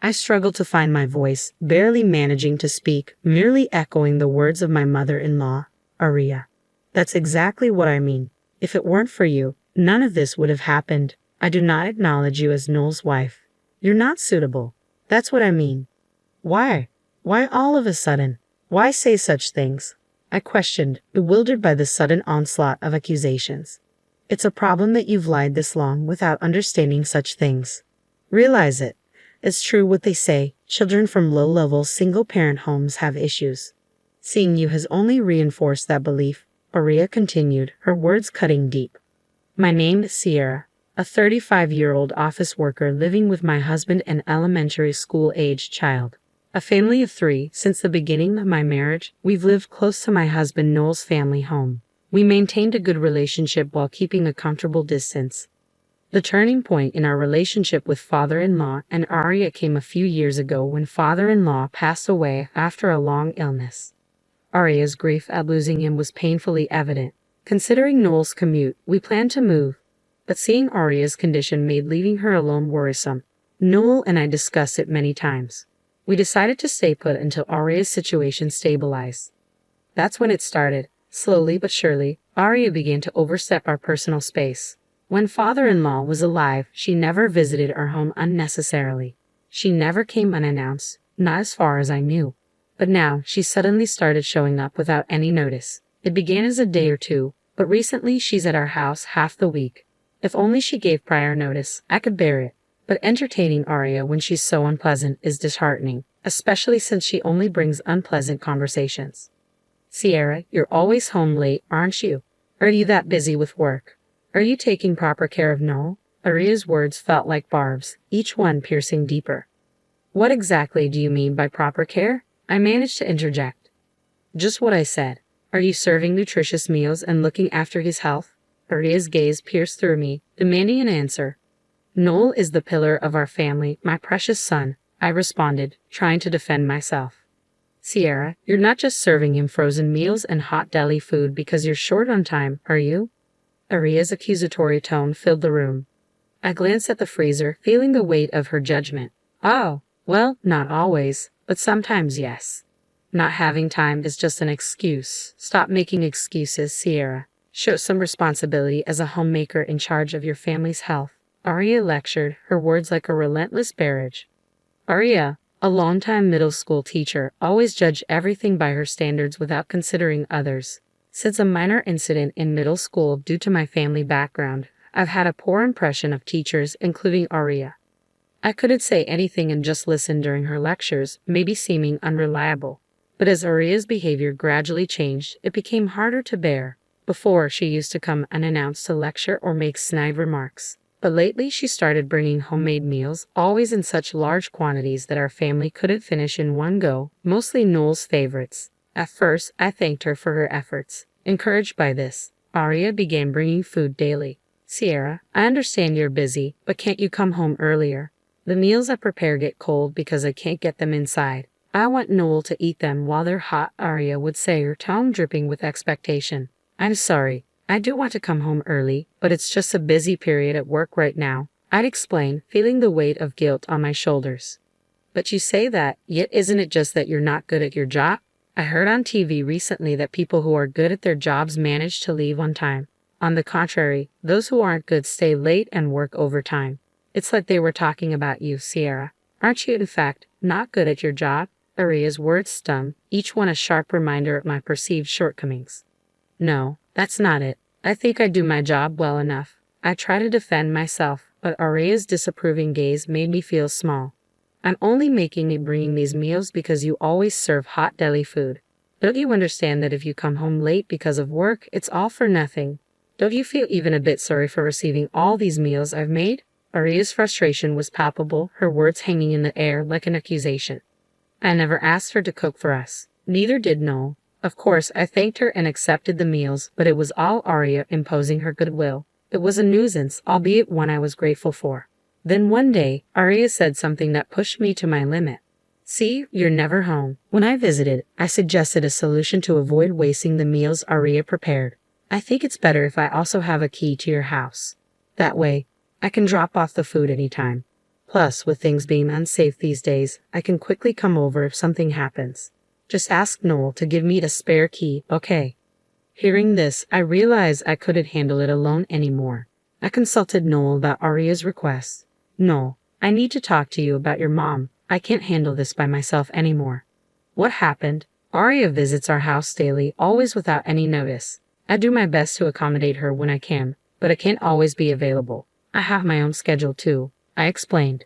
I struggled to find my voice, barely managing to speak, merely echoing the words of my mother-in-law, Aria. That's exactly what I mean. If it weren't for you, none of this would have happened. I do not acknowledge you as Noel's wife. You're not suitable. That's what I mean. Why? Why all of a sudden? Why say such things? I questioned, bewildered by the sudden onslaught of accusations. It's a problem that you've lied this long without understanding such things. Realize it. It's true what they say, children from low-level single-parent homes have issues. Seeing you has only reinforced that belief, Aria continued, her words cutting deep. My name is Sierra, a 35-year-old office worker living with my husband and elementary school-aged child. A family of 3, since the beginning of my marriage, we've lived close to my husband Noel's family home. We maintained a good relationship while keeping a comfortable distance. The turning point in our relationship with father-in-law and Aria came a few years ago when father-in-law passed away after a long illness. Aria's grief at losing him was painfully evident. Considering Noel's commute, we planned to move, but seeing Aria's condition made leaving her alone worrisome. Noel and I discussed it many times. We decided to stay put until Aria's situation stabilized. That's when it started. Slowly but surely, Aria began to overstep our personal space. When father-in-law was alive, she never visited our home unnecessarily. She never came unannounced, not as far as I knew. But now, she suddenly started showing up without any notice. It began as a day or two, but recently she's at our house half the week. If only she gave prior notice, I could bear it. But entertaining Aria when she's so unpleasant is disheartening, especially since she only brings unpleasant conversations. Sierra, you're always home late, aren't you? Are you that busy with work? Are you taking proper care of Noel? Aria's words felt like barbs, each one piercing deeper. What exactly do you mean by proper care? I managed to interject. Just what I said. Are you serving nutritious meals and looking after his health? Aria's gaze pierced through me, demanding an answer. Noel is the pillar of our family, my precious son, I responded, trying to defend myself. Sierra, you're not just serving him frozen meals and hot deli food because you're short on time, are you? Aria's accusatory tone filled the room. I glanced at the freezer, feeling the weight of her judgment. Oh, well, not always, but sometimes yes. Not having time is just an excuse. Stop making excuses, Sierra. Show some responsibility as a homemaker in charge of your family's health. Aria lectured, her words like a relentless barrage. Aria, a longtime middle school teacher, always judged everything by her standards without considering others. Since a minor incident in middle school due to my family background, I've had a poor impression of teachers, including Aria. I couldn't say anything and just listen during her lectures, maybe seeming unreliable. But as Aria's behavior gradually changed, it became harder to bear. Before, she used to come unannounced to lecture or make snide remarks. But lately she started bringing homemade meals, always in such large quantities that our family couldn't finish in one go, mostly Noel's favorites. At first, I thanked her for her efforts. Encouraged by this, Aria began bringing food daily. Sierra, I understand you're busy, but can't you come home earlier? The meals I prepare get cold because I can't get them inside. I want Noel to eat them while they're hot, Aria would say, her tone dripping with expectation. I'm sorry. I do want to come home early, but it's just a busy period at work right now, I'd explain, feeling the weight of guilt on my shoulders. But you say that, yet isn't it just that you're not good at your job? I heard on TV recently that people who are good at their jobs manage to leave on time. On the contrary, those who aren't good stay late and work overtime. It's like they were talking about you, Sierra. Aren't you, in fact, not good at your job? Aria's words stung, each one a sharp reminder of my perceived shortcomings. No, that's not it. I think I do my job well enough. I try to defend myself, but Aria's disapproving gaze made me feel small. I'm only making and bringing these meals because you always serve hot deli food. Don't you understand that if you come home late because of work, it's all for nothing? Don't you feel even a bit sorry for receiving all these meals I've made? Aria's frustration was palpable, her words hanging in the air like an accusation. I never asked her to cook for us. Neither did Noel. Of course, I thanked her and accepted the meals, but it was all Aria imposing her goodwill. It was a nuisance, albeit one I was grateful for. Then one day, Aria said something that pushed me to my limit. See, you're never home. When I visited, I suggested a solution to avoid wasting the meals Aria prepared. I think it's better if I also have a key to your house. That way, I can drop off the food anytime. Plus, with things being unsafe these days, I can quickly come over if something happens. Just ask Noel to give me the spare key, okay? Hearing this, I realized I couldn't handle it alone anymore. I consulted Noel about Aria's request. Noel, I need to talk to you about your mom. I can't handle this by myself anymore. What happened? Aria visits our house daily, always without any notice. I do my best to accommodate her when I can, but I can't always be available. I have my own schedule too, I explained.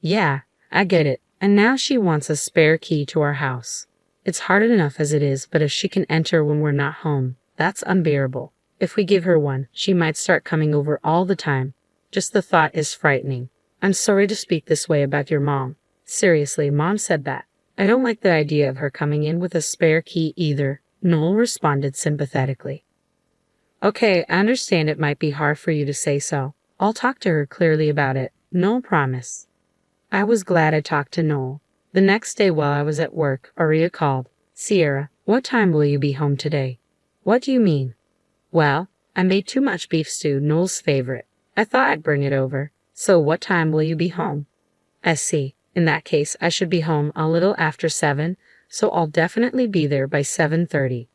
Yeah, I get it. And now she wants a spare key to our house. It's hard enough as it is, but if she can enter when we're not home, that's unbearable. If we give her one, she might start coming over all the time. Just the thought is frightening. I'm sorry to speak this way about your mom. Seriously, Mom said that. I don't like the idea of her coming in with a spare key either, Noel responded sympathetically. Okay, I understand it might be hard for you to say so. I'll talk to her clearly about it, Noel promised. I was glad I talked to Noel. The next day while I was at work, Aria called. Sierra, what time will you be home today? What do you mean? Well, I made too much beef stew, Noel's favorite. I thought I'd bring it over. So what time will you be home? I see. In that case, I should be home a little after 7, so I'll definitely be there by 7:30.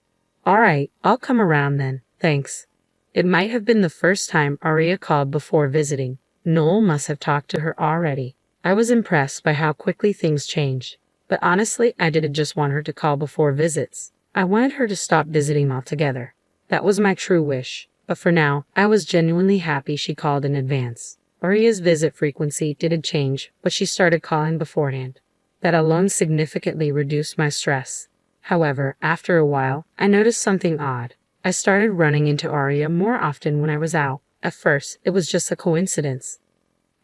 All right, I'll come around then, thanks. It might have been the first time Aria called before visiting. Noel must have talked to her already. I was impressed by how quickly things changed. But honestly, I didn't just want her to call before visits. I wanted her to stop visiting altogether. That was my true wish. But for now, I was genuinely happy she called in advance. Aria's visit frequency didn't change, but she started calling beforehand. That alone significantly reduced my stress. However, after a while, I noticed something odd. I started running into Aria more often when I was out. At first, it was just a coincidence.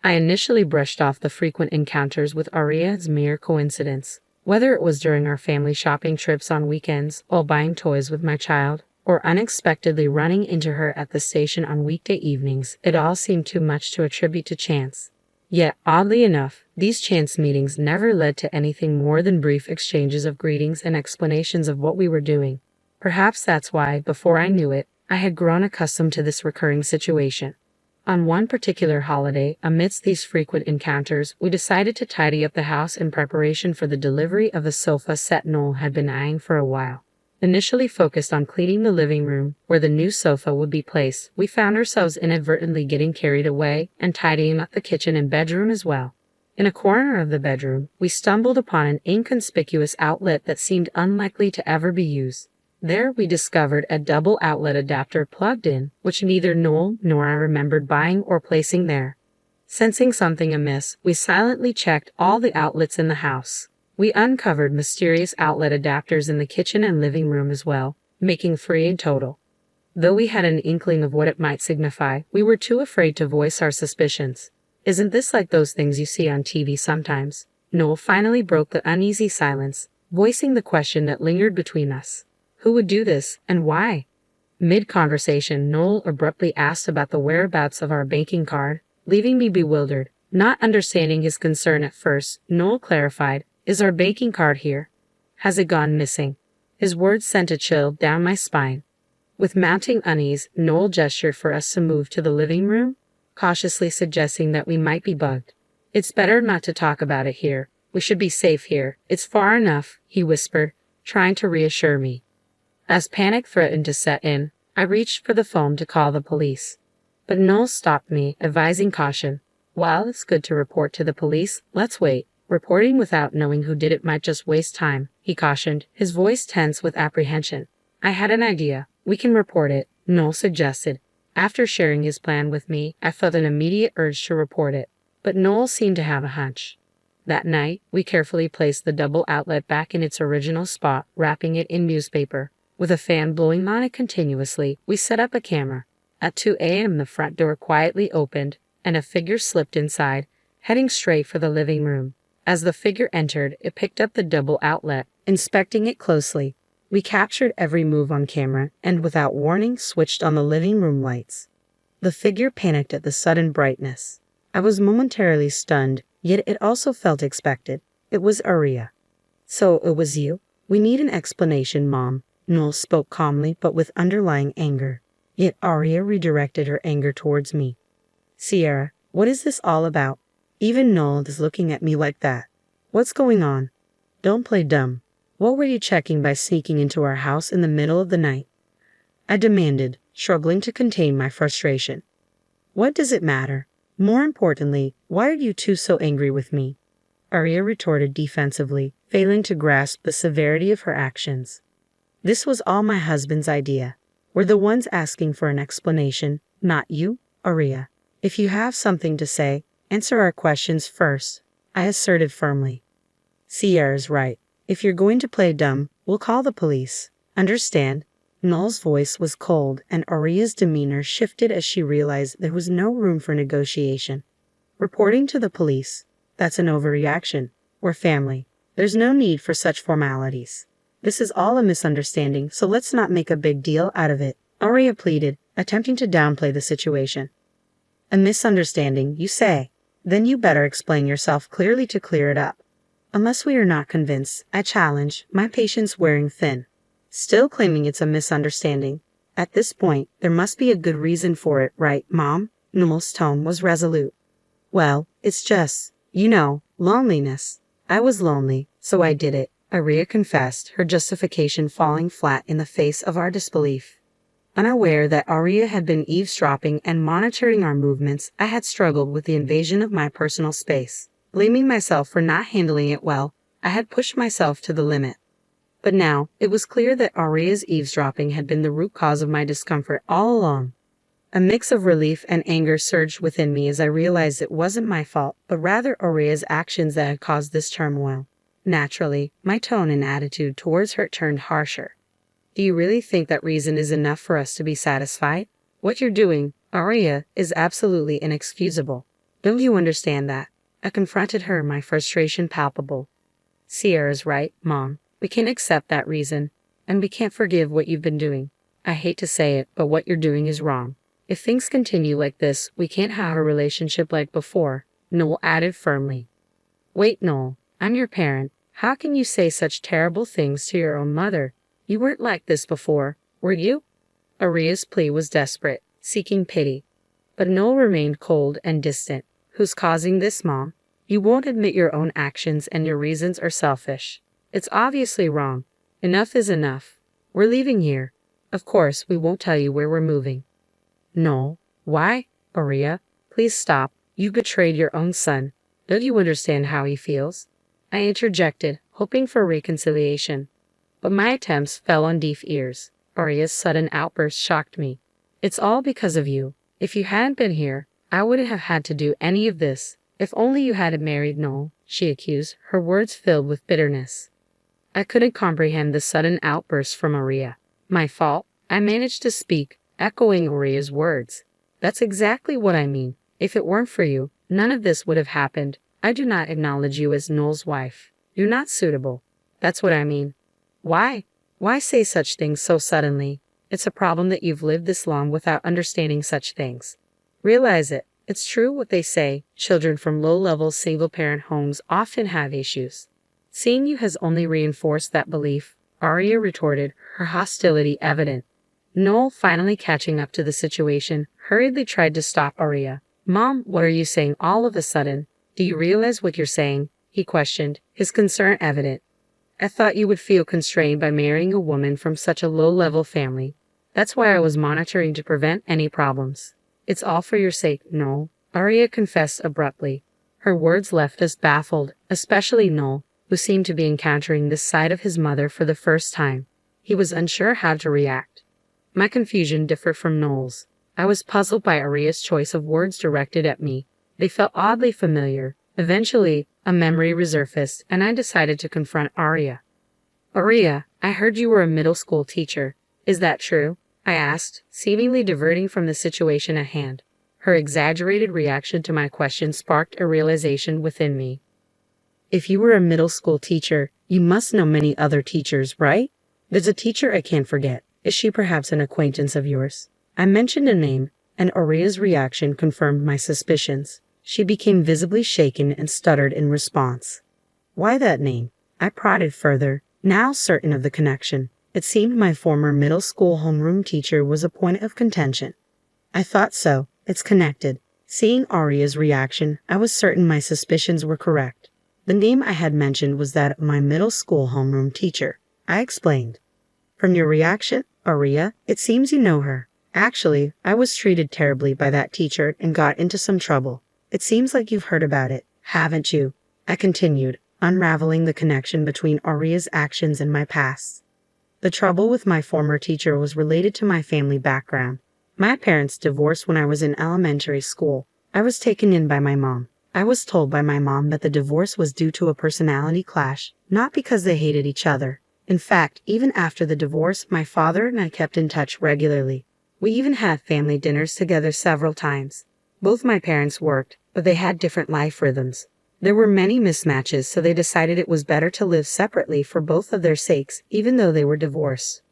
I initially brushed off the frequent encounters with Aria as mere coincidence. Whether it was during our family shopping trips on weekends, while buying toys with my child, or unexpectedly running into her at the station on weekday evenings, it all seemed too much to attribute to chance. Yet, oddly enough, these chance meetings never led to anything more than brief exchanges of greetings and explanations of what we were doing. Perhaps that's why, before I knew it, I had grown accustomed to this recurring situation. On one particular holiday, amidst these frequent encounters, we decided to tidy up the house in preparation for the delivery of the sofa set Noel had been eyeing for a while. Initially focused on cleaning the living room, where the new sofa would be placed, we found ourselves inadvertently getting carried away and tidying up the kitchen and bedroom as well. In a corner of the bedroom, we stumbled upon an inconspicuous outlet that seemed unlikely to ever be used. There we discovered a double outlet adapter plugged in, which neither Noel nor I remembered buying or placing there. Sensing something amiss, we silently checked all the outlets in the house. We uncovered mysterious outlet adapters in the kitchen and living room as well, making 3 in total. Though we had an inkling of what it might signify, we were too afraid to voice our suspicions. Isn't this like those things you see on TV sometimes? Noel finally broke the uneasy silence, voicing the question that lingered between us. Who would do this, and why? Mid-conversation, Noel abruptly asked about the whereabouts of our banking card, leaving me bewildered. Not understanding his concern at first, Noel clarified, "Is our banking card here? Has it gone missing?" His words sent a chill down my spine. With mounting unease, Noel gestured for us to move to the living room, cautiously suggesting that we might be bugged. "It's better not to talk about it here. We should be safe here. It's far enough," he whispered, trying to reassure me. As panic threatened to set in, I reached for the phone to call the police. But Noel stopped me, advising caution. "While it's good to report to the police, let's wait. Reporting without knowing who did it might just waste time," he cautioned, his voice tense with apprehension. "I had an idea. We can report it," Noel suggested. After sharing his plan with me, I felt an immediate urge to report it. But Noel seemed to have a hunch. That night, we carefully placed the double outlet back in its original spot, wrapping it in newspaper. With a fan blowing on it continuously, we set up a camera. At 2 a.m. the front door quietly opened, and a figure slipped inside, heading straight for the living room. As the figure entered, it picked up the double outlet, inspecting it closely. We captured every move on camera, and without warning switched on the living room lights. The figure panicked at the sudden brightness. I was momentarily stunned, yet it also felt expected. It was Aria. "So it was you? We need an explanation, Mom." Noel spoke calmly but with underlying anger. Yet Aria redirected her anger towards me. "Sierra, what is this all about? Even Noel is looking at me like that. What's going on? Don't play dumb. What were you checking by sneaking into our house in the middle of the night? I demanded, struggling to contain my frustration. What does it matter? More importantly, why are you two so angry with me? Arya retorted defensively, failing to grasp the severity of her actions. This was all my husband's idea. We're the ones asking for an explanation, not you, Arya. If you have something to say, answer our questions first, I asserted firmly. Sierra's right. If you're going to play dumb, we'll call the police. Understand? Noel's voice was cold, and Arya's demeanor shifted as she realized there was no room for negotiation. Reporting to the police? That's an overreaction. We're family. There's no need for such formalities. This is all a misunderstanding, so let's not make a big deal out of it, Arya pleaded, attempting to downplay the situation. A misunderstanding, you say? Then you better explain yourself clearly to clear it up. Unless we are not convinced, I challenge, my patience wearing thin. Still claiming it's a misunderstanding. At this point, there must be a good reason for it, right, Mom? Noel's tone was resolute. Well, it's just, loneliness. I was lonely, so I did it, Arya confessed, her justification falling flat in the face of our disbelief. Unaware that Arya had been eavesdropping and monitoring our movements, I had struggled with the invasion of my personal space. Blaming myself for not handling it well, I had pushed myself to the limit. But now, it was clear that Arya's eavesdropping had been the root cause of my discomfort all along. A mix of relief and anger surged within me as I realized it wasn't my fault, but rather Arya's actions that had caused this turmoil. Naturally, my tone and attitude towards her turned harsher. Do you really think that reason is enough for us to be satisfied? What you're doing, Arya, is absolutely inexcusable. Don't you understand that? I confronted her, my frustration palpable. Sierra's right, Mom. We can't accept that reason, and we can't forgive what you've been doing. I hate to say it, but what you're doing is wrong. If things continue like this, we can't have a relationship like before, Noel added firmly. Wait, Noel, I'm your parent. How can you say such terrible things to your own mother? You weren't like this before, were you? Arya's plea was desperate, seeking pity. But Noel remained cold and distant. Who's causing this, Mom? You won't admit your own actions and your reasons are selfish. It's obviously wrong. Enough is enough. We're leaving here. Of course, we won't tell you where we're moving. No. Why? Arya, please stop. You betrayed your own son. Don't you understand how he feels? I interjected, hoping for reconciliation. But my attempts fell on deaf ears. Arya's sudden outburst shocked me. It's all because of you. If you hadn't been here, I wouldn't have had to do any of this. If only you hadn't married Noel, she accused, her words filled with bitterness. I couldn't comprehend the sudden outburst from Arya. My fault? I managed to speak, echoing Arya's words. That's exactly what I mean. If it weren't for you, none of this would have happened. I do not acknowledge you as Noel's wife. You're not suitable. That's what I mean. Why? Why say such things so suddenly? It's a problem that you've lived this long without understanding such things. Realize it. It's true what they say. Children from low-level single-parent homes often have issues. Seeing you has only reinforced that belief, Arya retorted, her hostility evident. Noel, finally catching up to the situation, hurriedly tried to stop Arya. Mom, what are you saying all of a sudden? Do you realize what you're saying? He questioned, his concern evident. I thought you would feel constrained by marrying a woman from such a low-level family. That's why I was monitoring to prevent any problems. It's all for your sake, Noel, Arya confessed abruptly. Her words left us baffled, especially Noel, who seemed to be encountering this side of his mother for the first time. He was unsure how to react. My confusion differed from Noel's. I was puzzled by Arya's choice of words directed at me. They felt oddly familiar. Eventually, a memory resurfaced, and I decided to confront Arya. Arya, I heard you were a middle school teacher. Is that true? I asked, seemingly diverting from the situation at hand. Her exaggerated reaction to my question sparked a realization within me. If you were a middle school teacher, you must know many other teachers, right? There's a teacher I can't forget. Is she perhaps an acquaintance of yours? I mentioned a name, and Arya's reaction confirmed my suspicions. She became visibly shaken and stuttered in response. Why that name? I prodded further, now certain of the connection. It seemed my former middle school homeroom teacher was a point of contention. I thought so. It's connected. Seeing Arya's reaction, I was certain my suspicions were correct. The name I had mentioned was that of my middle school homeroom teacher. I explained. From your reaction, Arya, it seems you know her. Actually, I was treated terribly by that teacher and got into some trouble. It seems like you've heard about it, haven't you? I continued, unraveling the connection between Arya's actions and my past. The trouble with my former teacher was related to my family background. My parents divorced when I was in elementary school. I was taken in by my mom. I was told by my mom that the divorce was due to a personality clash, not because they hated each other. In fact, even after the divorce, my father and I kept in touch regularly. We even had family dinners together several times. Both my parents worked, but they had different life rhythms. There were many mismatches, so they decided it was better to live separately for both of their sakes, even though they were divorced.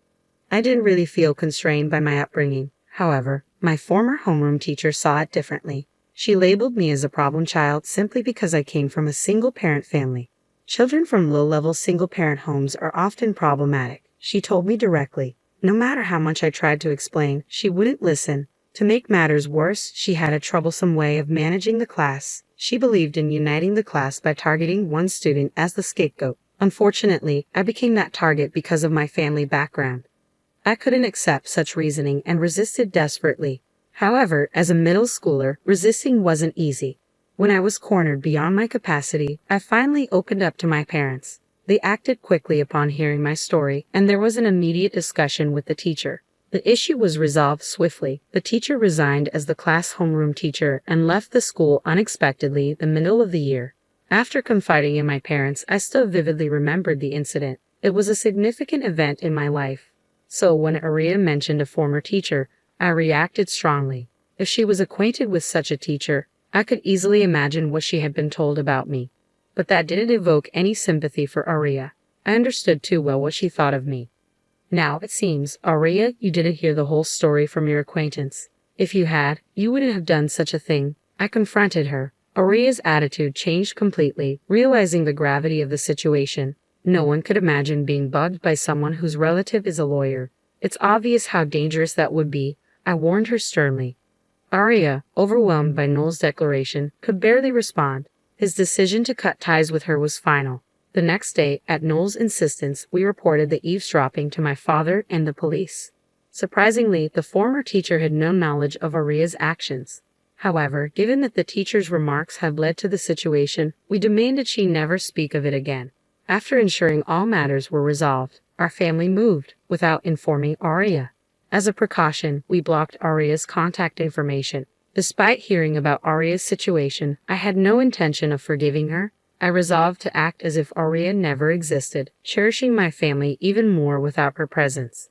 I didn't really feel constrained by my upbringing. However, my former homeroom teacher saw it differently. She labeled me as a problem child simply because I came from a single-parent family. Children from low-level single-parent homes are often problematic, she told me directly. No matter how much I tried to explain, she wouldn't listen. To make matters worse, she had a troublesome way of managing the class. She believed in uniting the class by targeting one student as the scapegoat. Unfortunately, I became that target because of my family background. I couldn't accept such reasoning and resisted desperately. However, as a middle schooler, resisting wasn't easy. When I was cornered beyond my capacity, I finally opened up to my parents. They acted quickly upon hearing my story, and there was an immediate discussion with the teacher. The issue was resolved swiftly. The teacher resigned as the class homeroom teacher and left the school unexpectedly the middle of the year. After confiding in my parents, I still vividly remembered the incident. It was a significant event in my life. So when Arya mentioned a former teacher, I reacted strongly. If she was acquainted with such a teacher, I could easily imagine what she had been told about me. But that didn't evoke any sympathy for Arya. I understood too well what she thought of me. Now, it seems, Arya, you didn't hear the whole story from your acquaintance. If you had, you wouldn't have done such a thing. I confronted her. Arya's attitude changed completely, realizing the gravity of the situation. No one could imagine being bugged by someone whose relative is a lawyer. It's obvious how dangerous that would be. I warned her sternly. Arya, overwhelmed by Noel's declaration, could barely respond. His decision to cut ties with her was final. The next day, at Noel's insistence, we reported the eavesdropping to my father and the police. Surprisingly, the former teacher had no knowledge of Arya's actions. However, given that the teacher's remarks had led to the situation, we demanded she never speak of it again. After ensuring all matters were resolved, our family moved, without informing Arya. As a precaution, we blocked Arya's contact information. Despite hearing about Arya's situation, I had no intention of forgiving her. I resolved to act as if Arya never existed, cherishing my family even more without her presence.